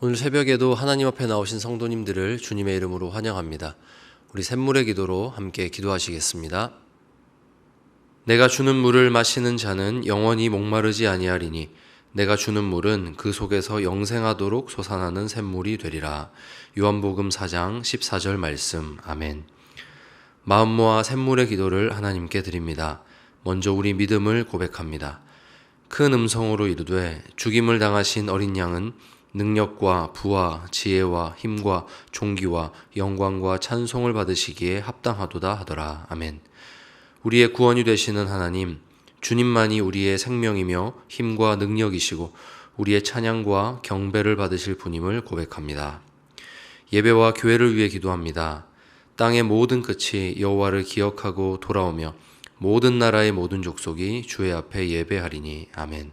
오늘 새벽에도 하나님 앞에 나오신 성도님들을 주님의 이름으로 환영합니다. 우리 샘물의 기도로 함께 기도하시겠습니다. 내가 주는 물을 마시는 자는 영원히 목마르지 아니하리니 내가 주는 물은 그 속에서 영생하도록 솟아나는 샘물이 되리라. 요한복음 4장 14절 말씀. 아멘. 마음 모아 샘물의 기도를 하나님께 드립니다. 먼저 우리 믿음을 고백합니다. 큰 음성으로 이르되 죽임을 당하신 어린 양은 능력과 부와 지혜와 힘과 존귀와 영광과 찬송을 받으시기에 합당하도다 하더라. 아멘. 우리의 구원이 되시는 하나님, 주님만이 우리의 생명이며 힘과 능력이시고 우리의 찬양과 경배를 받으실 분임을 고백합니다. 예배와 교회를 위해 기도합니다. 땅의 모든 끝이 여호와를 기억하고 돌아오며 모든 나라의 모든 족속이 주의 앞에 예배하리니. 아멘.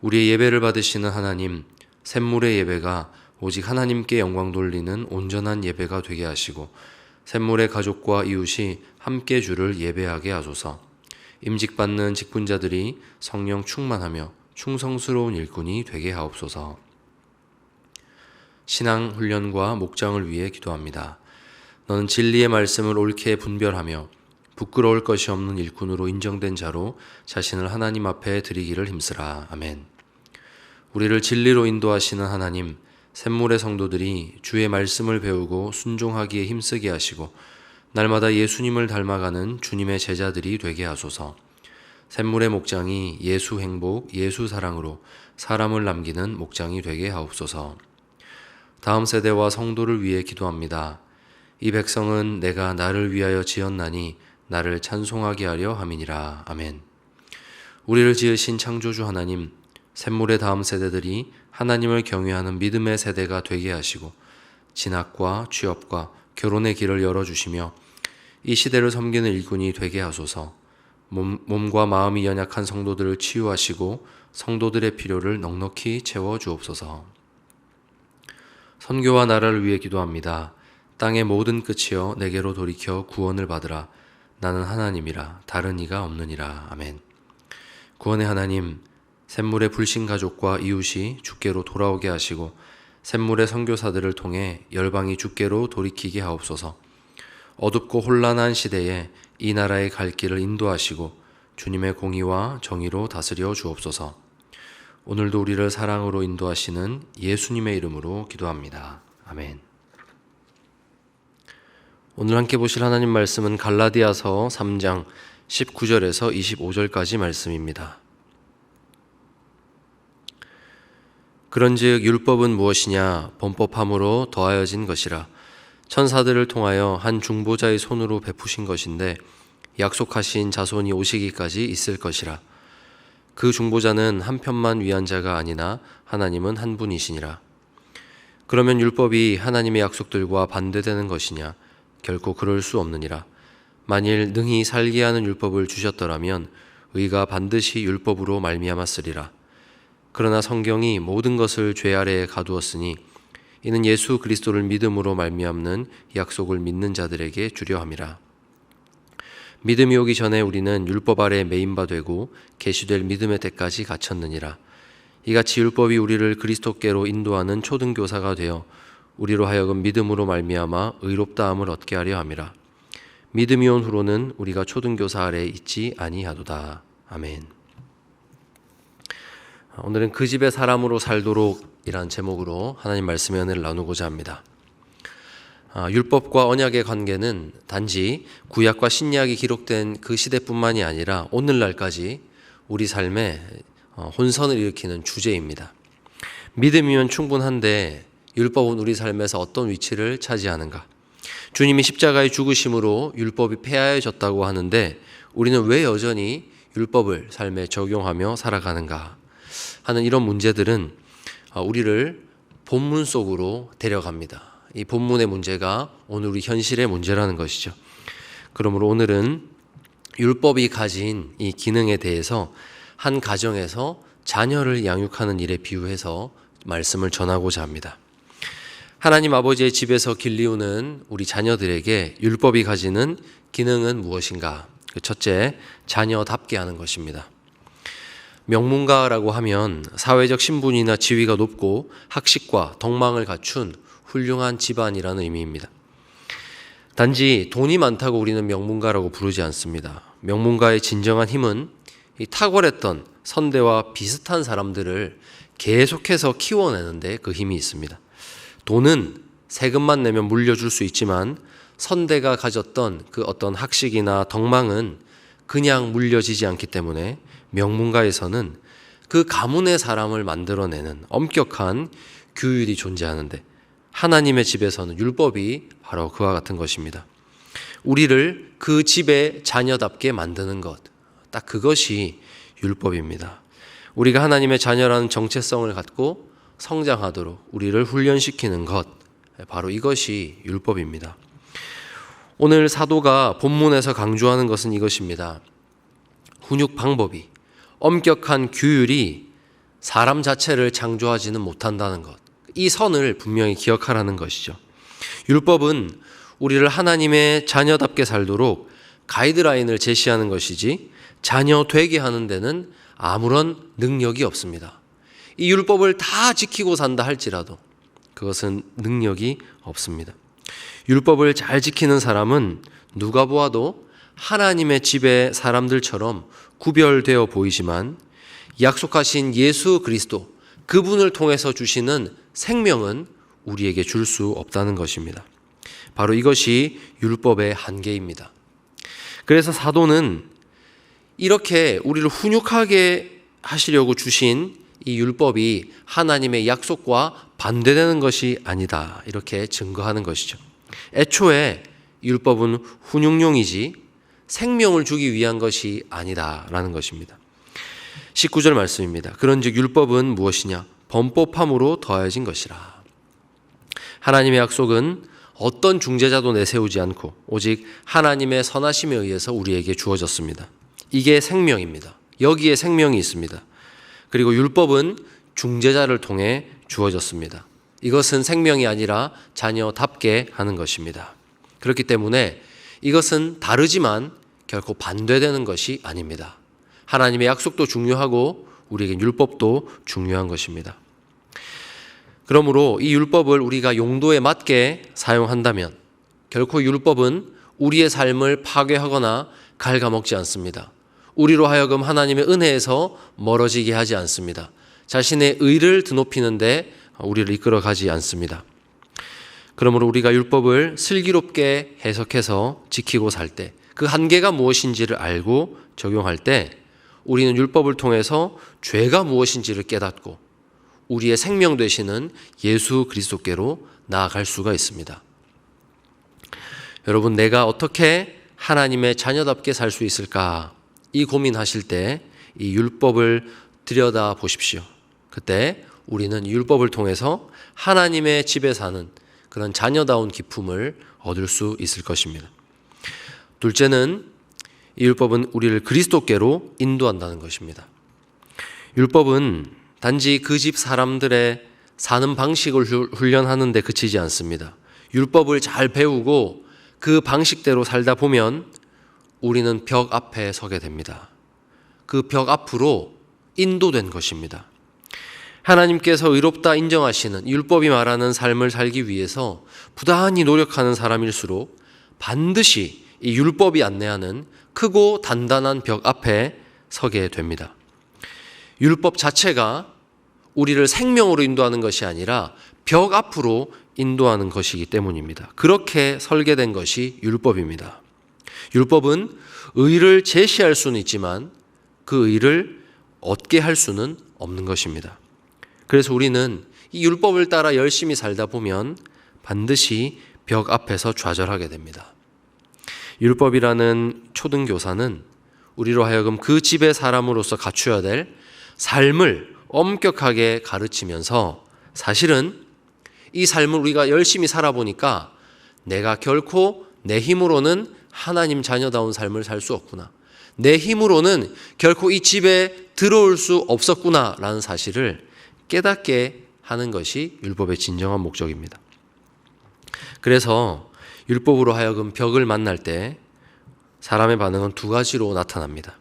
우리의 예배를 받으시는 하나님, 샘물의 예배가 오직 하나님께 영광 돌리는 온전한 예배가 되게 하시고 샘물의 가족과 이웃이 함께 주를 예배하게 하소서. 임직받는 직분자들이 성령 충만하며 충성스러운 일꾼이 되게 하옵소서. 신앙 훈련과 목장을 위해 기도합니다. 너는 진리의 말씀을 옳게 분별하며 부끄러울 것이 없는 일꾼으로 인정된 자로 자신을 하나님 앞에 드리기를 힘쓰라. 아멘. 우리를 진리로 인도하시는 하나님, 샘물의 성도들이 주의 말씀을 배우고 순종하기에 힘쓰게 하시고 날마다 예수님을 닮아가는 주님의 제자들이 되게 하소서. 샘물의 목장이 예수 행복, 예수 사랑으로 사람을 남기는 목장이 되게 하옵소서. 다음 세대와 성도를 위해 기도합니다. 이 백성은 내가 나를 위하여 지었나니 나를 찬송하게 하려 함이니라. 아멘. 우리를 지으신 창조주 하나님, 샘물의 다음 세대들이 하나님을 경외하는 믿음의 세대가 되게 하시고 진학과 취업과 결혼의 길을 열어주시며 이 시대를 섬기는 일꾼이 되게 하소서. 몸과 마음이 연약한 성도들을 치유하시고 성도들의 필요를 넉넉히 채워주옵소서. 선교와 나라를 위해 기도합니다. 땅의 모든 끝이여 내게로 돌이켜 구원을 받으라. 나는 하나님이라 다른 이가 없느니라. 아멘. 구원의 하나님, 샘물의 불신 가족과 이웃이 주께로 돌아오게 하시고 샘물의 선교사들을 통해 열방이 주께로 돌이키게 하옵소서. 어둡고 혼란한 시대에 이 나라의 갈 길을 인도하시고 주님의 공의와 정의로 다스려 주옵소서. 오늘도 우리를 사랑으로 인도하시는 예수님의 이름으로 기도합니다. 아멘. 오늘 함께 보실 하나님 말씀은 갈라디아서 3장 19절에서 25절까지 말씀입니다. 그런즉 율법은 무엇이냐? 범법함으로 더하여진 것이라. 천사들을 통하여 한 중보자의 손으로 베푸신 것인데 약속하신 자손이 오시기까지 있을 것이라. 그 중보자는 한 편만 위한 자가 아니나 하나님은 한 분이시니라. 그러면 율법이 하나님의 약속들과 반대되는 것이냐? 결코 그럴 수 없느니라. 만일 능히 살게 하는 율법을 주셨더라면 의가 반드시 율법으로 말미암았으리라. 그러나 성경이 모든 것을 죄 아래에 가두었으니 이는 예수 그리스도를 믿음으로 말미암는 약속을 믿는 자들에게 주려 함이라. 믿음이 오기 전에 우리는 율법 아래에 매인 바 되고 계시될 믿음의 때까지 갇혔느니라. 이같이 율법이 우리를 그리스도께로 인도하는 초등교사가 되어 우리로 하여금 믿음으로 말미암아 의롭다함을 얻게 하려 함이라. 믿음이 온 후로는 우리가 초등교사 아래에 있지 아니하도다. 아멘. 오늘은 그 집의 사람으로 살도록 이란 제목으로 하나님 말씀의 은혜를 나누고자 합니다. 율법과 언약의 관계는 단지 구약과 신약이 기록된 그 시대뿐만이 아니라 오늘날까지 우리 삶에 혼선을 일으키는 주제입니다. 믿음이면 충분한데 율법은 우리 삶에서 어떤 위치를 차지하는가? 주님이 십자가의 죽으심으로 율법이 폐하여졌다고 하는데 우리는 왜 여전히 율법을 삶에 적용하며 살아가는가 하는 이런 문제들은 우리를 본문 속으로 데려갑니다. 이 본문의 문제가 오늘 우리 현실의 문제라는 것이죠. 그러므로 오늘은 율법이 가진 이 기능에 대해서 한 가정에서 자녀를 양육하는 일에 비유해서 말씀을 전하고자 합니다. 하나님 아버지의 집에서 길리우는 우리 자녀들에게 율법이 가지는 기능은 무엇인가? 첫째, 자녀답게 하는 것입니다. 명문가라고 하면 사회적 신분이나 지위가 높고 학식과 덕망을 갖춘 훌륭한 집안이라는 의미입니다. 단지 돈이 많다고 우리는 명문가라고 부르지 않습니다. 명문가의 진정한 힘은 이 탁월했던 선대와 비슷한 사람들을 계속해서 키워내는데 그 힘이 있습니다. 돈은 세금만 내면 물려줄 수 있지만 선대가 가졌던 그 어떤 학식이나 덕망은 그냥 물려지지 않기 때문에 명문가에서는 그 가문의 사람을 만들어내는 엄격한 규율이 존재하는데, 하나님의 집에서는 율법이 바로 그와 같은 것입니다. 우리를 그 집의 자녀답게 만드는 것, 딱 그것이 율법입니다. 우리가 하나님의 자녀라는 정체성을 갖고 성장하도록 우리를 훈련시키는 것, 바로 이것이 율법입니다. 오늘 사도가 본문에서 강조하는 것은 이것입니다. 훈육 방법이, 엄격한 규율이 사람 자체를 창조하지는 못한다는 것, 이 선을 분명히 기억하라는 것이죠. 율법은 우리를 하나님의 자녀답게 살도록 가이드라인을 제시하는 것이지 자녀 되게 하는 데는 아무런 능력이 없습니다. 이 율법을 다 지키고 산다 할지라도 그것은 능력이 없습니다. 율법을 잘 지키는 사람은 누가 보아도 하나님의 집의 사람들처럼 구별되어 보이지만 약속하신 예수 그리스도, 그분을 통해서 주시는 생명은 우리에게 줄 수 없다는 것입니다. 바로 이것이 율법의 한계입니다. 그래서 사도는 이렇게 우리를 훈육하게 하시려고 주신 이 율법이 하나님의 약속과 반대되는 것이 아니다, 이렇게 증거하는 것이죠. 애초에 율법은 훈육용이지 생명을 주기 위한 것이 아니다라는 것입니다. 19절 말씀입니다. 그런즉 율법은 무엇이냐? 범법함으로 더해진 것이라. 하나님의 약속은 어떤 중재자도 내세우지 않고 오직 하나님의 선하심에 의해서 우리에게 주어졌습니다. 이게 생명입니다. 여기에 생명이 있습니다. 그리고 율법은 중재자를 통해 주어졌습니다. 이것은 생명이 아니라 자녀답게 하는 것입니다. 그렇기 때문에 이것은 다르지만 결코 반대되는 것이 아닙니다. 하나님의 약속도 중요하고 우리에게 율법도 중요한 것입니다. 그러므로 이 율법을 우리가 용도에 맞게 사용한다면 결코 율법은 우리의 삶을 파괴하거나 갉아먹지 않습니다. 우리로 하여금 하나님의 은혜에서 멀어지게 하지 않습니다. 자신의 의를 드높이는데 우리를 이끌어가지 않습니다. 그러므로 우리가 율법을 슬기롭게 해석해서 지키고 살 때, 그 한계가 무엇인지를 알고 적용할 때 우리는 율법을 통해서 죄가 무엇인지를 깨닫고 우리의 생명 되시는 예수 그리스도께로 나아갈 수가 있습니다. 여러분, 내가 어떻게 하나님의 자녀답게 살 수 있을까? 이 고민하실 때 이 율법을 들여다 보십시오. 그때 우리는 율법을 통해서 하나님의 집에 사는 그런 자녀다운 기쁨을 얻을 수 있을 것입니다. 둘째는 이 율법은 우리를 그리스도께로 인도한다는 것입니다. 율법은 단지 그 집 사람들의 사는 방식을 훈련하는 데 그치지 않습니다. 율법을 잘 배우고 그 방식대로 살다 보면 우리는 벽 앞에 서게 됩니다. 그 벽 앞으로 인도된 것입니다. 하나님께서 의롭다 인정하시는 율법이 말하는 삶을 살기 위해서 부단히 노력하는 사람일수록 반드시 이 율법이 안내하는 크고 단단한 벽 앞에 서게 됩니다. 율법 자체가 우리를 생명으로 인도하는 것이 아니라 벽 앞으로 인도하는 것이기 때문입니다. 그렇게 설계된 것이 율법입니다. 율법은 의를 제시할 수는 있지만 그 의를 얻게 할 수는 없는 것입니다. 그래서 우리는 이 율법을 따라 열심히 살다 보면 반드시 벽 앞에서 좌절하게 됩니다. 율법이라는 초등교사는 우리로 하여금 그 집의 사람으로서 갖추어야 될 삶을 엄격하게 가르치면서 사실은 이 삶을 우리가 열심히 살아보니까 내가 결코 내 힘으로는 하나님 자녀다운 삶을 살 수 없구나, 내 힘으로는 결코 이 집에 들어올 수 없었구나 라는 사실을 깨닫게 하는 것이 율법의 진정한 목적입니다. 그래서 율법으로 하여금 벽을 만날 때 사람의 반응은 두 가지로 나타납니다.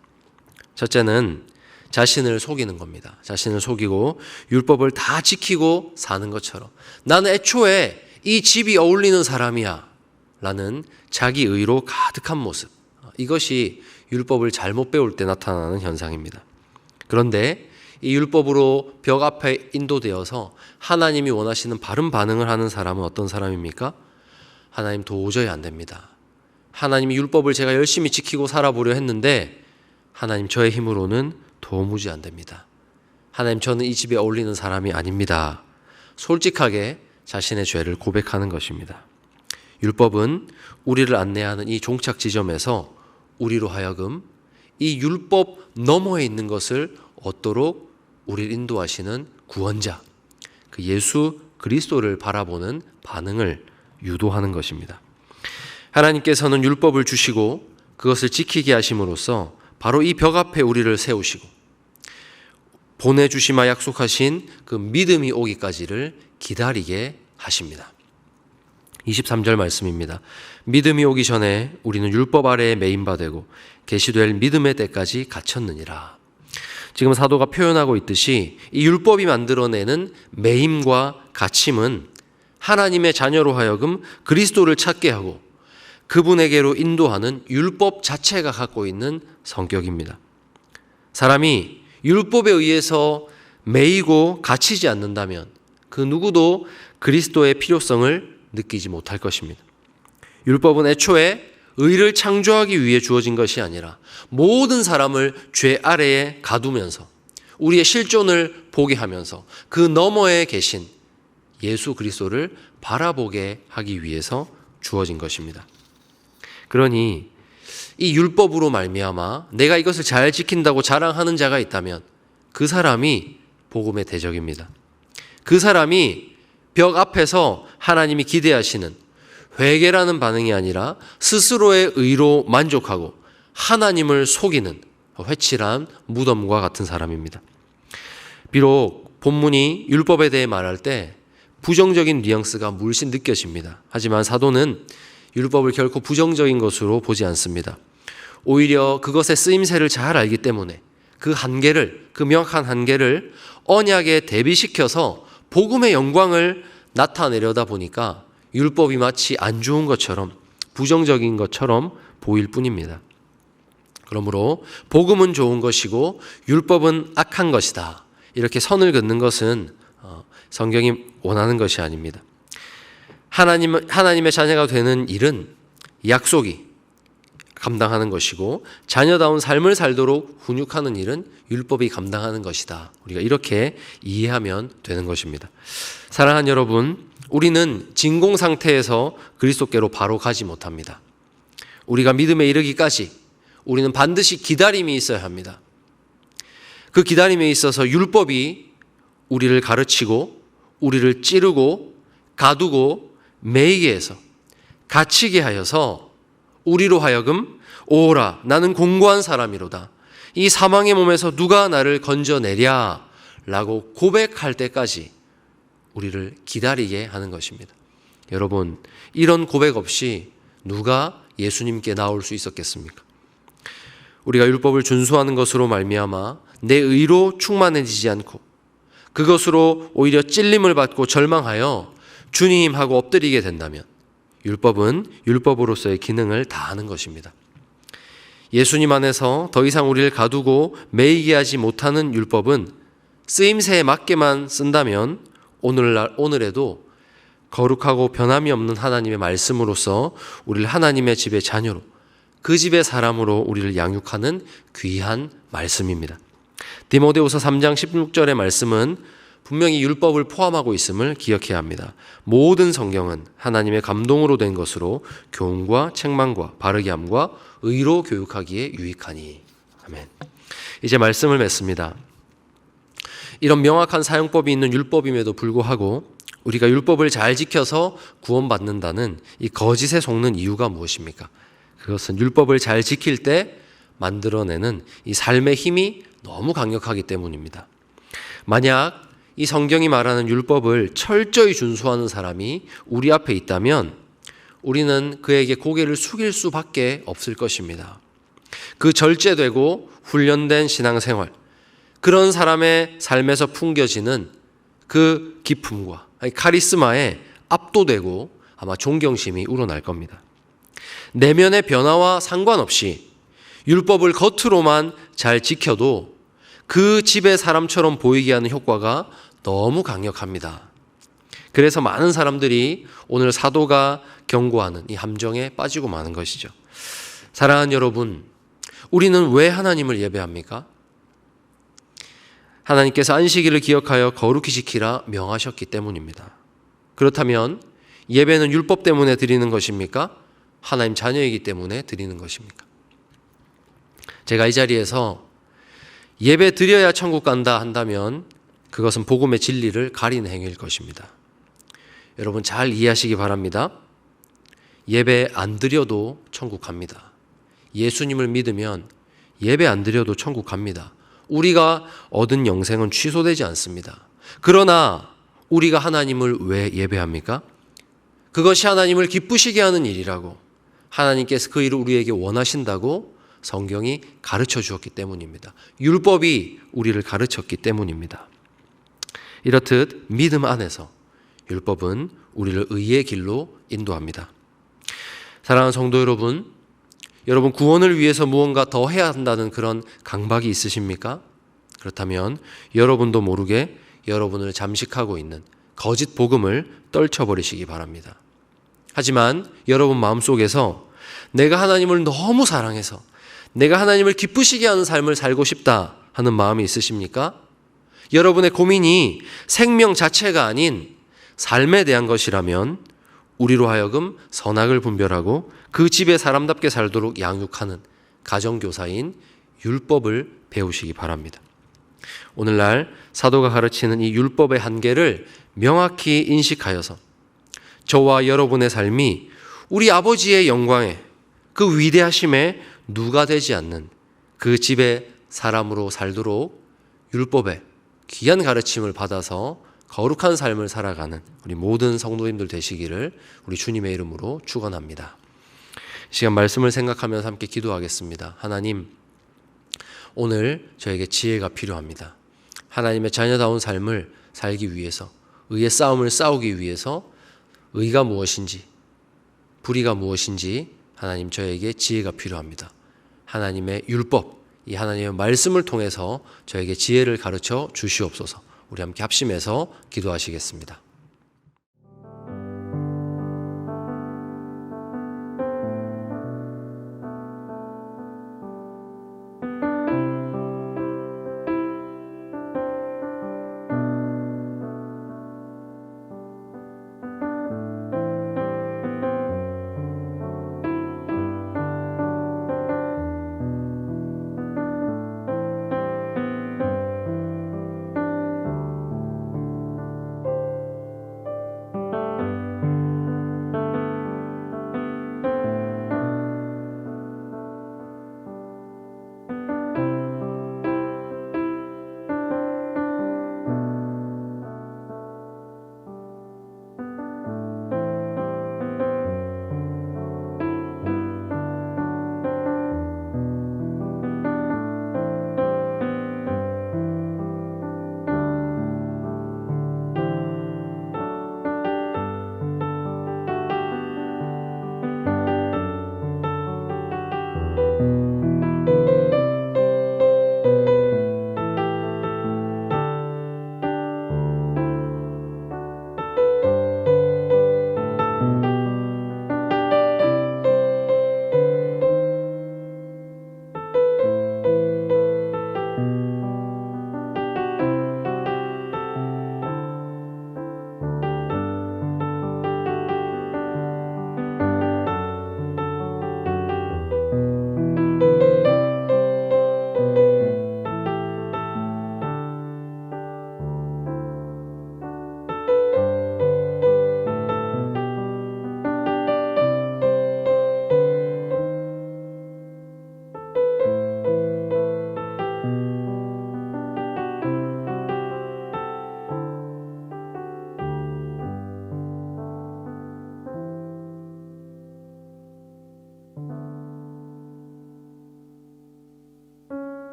첫째는 자신을 속이는 겁니다. 자신을 속이고 율법을 다 지키고 사는 것처럼 나는 애초에 이 집이 어울리는 사람이야 라는 자기 의로 가득한 모습, 이것이 율법을 잘못 배울 때 나타나는 현상입니다. 그런데 이 율법으로 벽 앞에 인도되어서 하나님이 원하시는 바른 반응을 하는 사람은 어떤 사람입니까? 하나님 도저히 안 됩니다. 하나님이 율법을 제가 열심히 지키고 살아보려 했는데 하나님 저의 힘으로는 도무지 안 됩니다. 하나님 저는 이 집에 어울리는 사람이 아닙니다. 솔직하게 자신의 죄를 고백하는 것입니다. 율법은 우리를 안내하는 이 종착 지점에서 우리로 하여금 이 율법 너머에 있는 것을 얻도록 우리를 인도하시는 구원자, 그 예수 그리스도를 바라보는 반응을 유도하는 것입니다. 하나님께서는 율법을 주시고 그것을 지키게 하심으로써 바로 이 벽 앞에 우리를 세우시고 보내주시마 약속하신 그 믿음이 오기까지를 기다리게 하십니다. 23절 말씀입니다. 믿음이 오기 전에 우리는 율법 아래에 매인바 되고 계시될 믿음의 때까지 갇혔느니라. 지금 사도가 표현하고 있듯이 이 율법이 만들어내는 매임과 갇힘은 하나님의 자녀로 하여금 그리스도를 찾게 하고 그분에게로 인도하는 율법 자체가 갖고 있는 성격입니다. 사람이 율법에 의해서 매이고 갇히지 않는다면 그 누구도 그리스도의 필요성을 느끼지 못할 것입니다. 율법은 애초에 의를 창조하기 위해 주어진 것이 아니라 모든 사람을 죄 아래에 가두면서 우리의 실존을 보게 하면서 그 너머에 계신 예수 그리스도를 바라보게 하기 위해서 주어진 것입니다. 그러니 이 율법으로 말미암아 내가 이것을 잘 지킨다고 자랑하는 자가 있다면 그 사람이 복음의 대적입니다. 그 사람이 벽 앞에서 하나님이 기대하시는 회개라는 반응이 아니라 스스로의 의로 만족하고 하나님을 속이는 회칠한 무덤과 같은 사람입니다. 비록 본문이 율법에 대해 말할 때 부정적인 뉘앙스가 물씬 느껴집니다. 하지만 사도는 율법을 결코 부정적인 것으로 보지 않습니다. 오히려 그것의 쓰임새를 잘 알기 때문에 그 명확한 한계를 언약에 대비시켜서 복음의 영광을 나타내려다 보니까 율법이 마치 안 좋은 것처럼 부정적인 것처럼 보일 뿐입니다. 그러므로 복음은 좋은 것이고 율법은 악한 것이다. 이렇게 선을 긋는 것은 성경이 원하는 것이 아닙니다. 하나님의 자녀가 되는 일은 약속이 감당하는 것이고 자녀다운 삶을 살도록 훈육하는 일은 율법이 감당하는 것이다. 우리가 이렇게 이해하면 되는 것입니다. 사랑하는 여러분, 우리는 진공 상태에서 그리스도께로 바로 가지 못합니다. 우리가 믿음에 이르기까지 우리는 반드시 기다림이 있어야 합니다. 그 기다림에 있어서 율법이 우리를 가르치고 우리를 찌르고 가두고 매이게 해서 갇히게 하여서 우리로 하여금 오라 나는 공고한 사람이로다. 이 사망의 몸에서 누가 나를 건져내랴 라고 고백할 때까지 우리를 기다리게 하는 것입니다. 여러분, 이런 고백 없이 누가 예수님께 나올 수 있었겠습니까? 우리가 율법을 준수하는 것으로 말미암아 내 의로 충만해지지 않고 그것으로 오히려 찔림을 받고 절망하여 주님하고 엎드리게 된다면 율법은 율법으로서의 기능을 다하는 것입니다. 예수님 안에서 더 이상 우리를 가두고 매이게 하지 못하는 율법은 쓰임새에 맞게만 쓴다면 오늘에도 거룩하고 변함이 없는 하나님의 말씀으로서 우리를 하나님의 집의 자녀로 그 집의 사람으로 우리를 양육하는 귀한 말씀입니다. 디모데후서 3장 16절의 말씀은 분명히 율법을 포함하고 있음을 기억해야 합니다. 모든 성경은 하나님의 감동으로 된 것으로 교훈과 책망과 바르게 함과 의로 교육하기에 유익하니. 아멘. 이제 말씀을 맺습니다. 이런 명확한 사용법이 있는 율법임에도 불구하고 우리가 율법을 잘 지켜서 구원받는다는 이 거짓에 속는 이유가 무엇입니까? 그것은 율법을 잘 지킬 때 만들어내는 이 삶의 힘이 너무 강력하기 때문입니다. 만약 이 성경이 말하는 율법을 철저히 준수하는 사람이 우리 앞에 있다면 우리는 그에게 고개를 숙일 수밖에 없을 것입니다. 그 절제되고 훈련된 신앙생활, 그런 사람의 삶에서 풍겨지는 그 기품과 카리스마에 압도되고 아마 존경심이 우러날 겁니다. 내면의 변화와 상관없이 율법을 겉으로만 잘 지켜도 그 집의 사람처럼 보이게 하는 효과가 너무 강력합니다. 그래서 많은 사람들이 오늘 사도가 경고하는 이 함정에 빠지고 마는 것이죠. 사랑하는 여러분, 우리는 왜 하나님을 예배합니까? 하나님께서 안식일을 기억하여 거룩히 지키라 명하셨기 때문입니다. 그렇다면 예배는 율법 때문에 드리는 것입니까? 하나님 자녀이기 때문에 드리는 것입니까? 제가 이 자리에서 예배 드려야 천국 간다 한다면 그것은 복음의 진리를 가리는 행위일 것입니다. 여러분 잘 이해하시기 바랍니다. 예배 안 드려도 천국 갑니다. 예수님을 믿으면 예배 안 드려도 천국 갑니다. 우리가 얻은 영생은 취소되지 않습니다. 그러나 우리가 하나님을 왜 예배합니까? 그것이 하나님을 기쁘시게 하는 일이라고, 하나님께서 그 일을 우리에게 원하신다고 성경이 가르쳐 주었기 때문입니다. 율법이 우리를 가르쳤기 때문입니다. 이렇듯 믿음 안에서 율법은 우리를 의의 길로 인도합니다. 사랑하는 성도 여러분, 여러분 구원을 위해서 무언가 더 해야 한다는 그런 강박이 있으십니까? 그렇다면 여러분도 모르게 여러분을 잠식하고 있는 거짓 복음을 떨쳐버리시기 바랍니다. 하지만 여러분 마음속에서 내가 하나님을 너무 사랑해서 내가 하나님을 기쁘시게 하는 삶을 살고 싶다 하는 마음이 있으십니까? 여러분의 고민이 생명 자체가 아닌 삶에 대한 것이라면 우리로 하여금 선악을 분별하고 그 집에 사람답게 살도록 양육하는 가정교사인 율법을 배우시기 바랍니다. 오늘날 사도가 가르치는 이 율법의 한계를 명확히 인식하여서 저와 여러분의 삶이 우리 아버지의 영광에 그 위대하심에 누가 되지 않는 그 집의 사람으로 살도록 율법의 귀한 가르침을 받아서 거룩한 삶을 살아가는 우리 모든 성도님들 되시기를 우리 주님의 이름으로 축원합니다. 이 시간 말씀을 생각하면서 함께 기도하겠습니다. 하나님, 오늘 저에게 지혜가 필요합니다. 하나님의 자녀다운 삶을 살기 위해서, 의의 싸움을 싸우기 위해서 의가 무엇인지, 불의가 무엇인지 하나님 저에게 지혜가 필요합니다. 하나님의 율법, 이 하나님의 말씀을 통해서 저에게 지혜를 가르쳐 주시옵소서. 우리 함께 합심해서 기도하시겠습니다.